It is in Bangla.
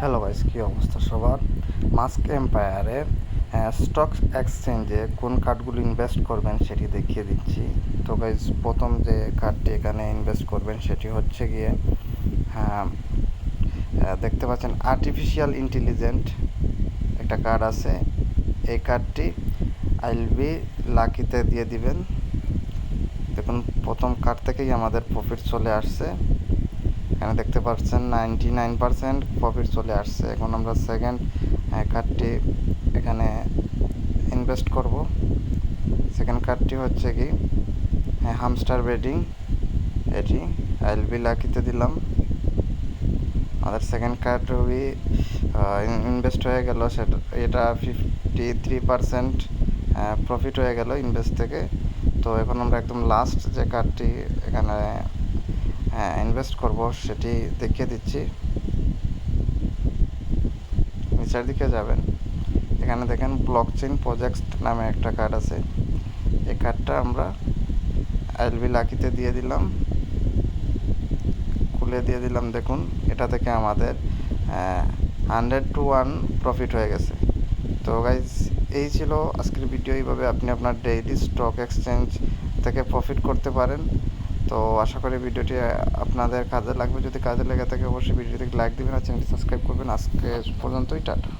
হ্যালো গাইস, কী অবস্থা সবার? মাস্ক এম্পায়ারে স্টক এক্সচেঞ্জে কোন কার্ডগুলো ইনভেস্ট করবেন সেটি দেখিয়ে দিচ্ছি। তো গাইস, প্রথম যে কার্ডটি এখানে ইনভেস্ট করবেন সেটি হচ্ছে গিয়ে দেখতে পাচ্ছেন আর্টিফিশিয়াল ইন্টেলিজেন্ট একটা কার্ড আছে। এই কার্ডটি আইএলবি লাকিতে দিয়ে দিবেন। দেখুন, প্রথম কার্ড থেকেই আমাদের প্রফিট চলে আসছে। এখানে দেখতে পাচ্ছেন 99% প্রফিট চলে আসছে। এখন আমরা সেকেন্ড কার্ডটি এখানে ইনভেস্ট করব। সেকেন্ড কার্ডটি হচ্ছে কি হামস্টার বেডিং, এটি আইএলবি লাকিতে দিলাম। আমাদের সেকেন্ড কার্ড ইনভেস্ট হয়ে গেল, সেটা এটা 53% প্রফিট হয়ে গেল ইনভেস্ট থেকে। তো এখন আমরা একদম লাস্ট যে কার্ডটি এখানে ইনভেস্ট করব সেটি দেখিয়ে দিচ্ছি। নিচের দিকে যাবেন, এখানে দেখেন ব্লকচেইন প্রজেক্ট নামে একটা কার্ড আছে। এই কার্ডটা আমরা আইএলবি লাকিতে দিয়ে দিলাম, খুলে দিয়ে দিলাম। দেখুন, এটা থেকে আমাদের 100-1 প্রফিট হয়ে গেছে। তো গাইজ, এই ছিল আজকের ভিডিও। এইভাবে আপনি আপনার ডেইলি স্টক এক্সচেঞ্জ থেকে প্রফিট করতে পারেন। তো আশা করি ভিডিওটি আপনাদের কাজে লাগবে। যদি কাজে লেগে থাকে অবশ্যই ভিডিওটিকে লাইক দেবেন আর চ্যানেলটি সাবস্ক্রাইব করবেন। আজকে পর্যন্তই, টাটা।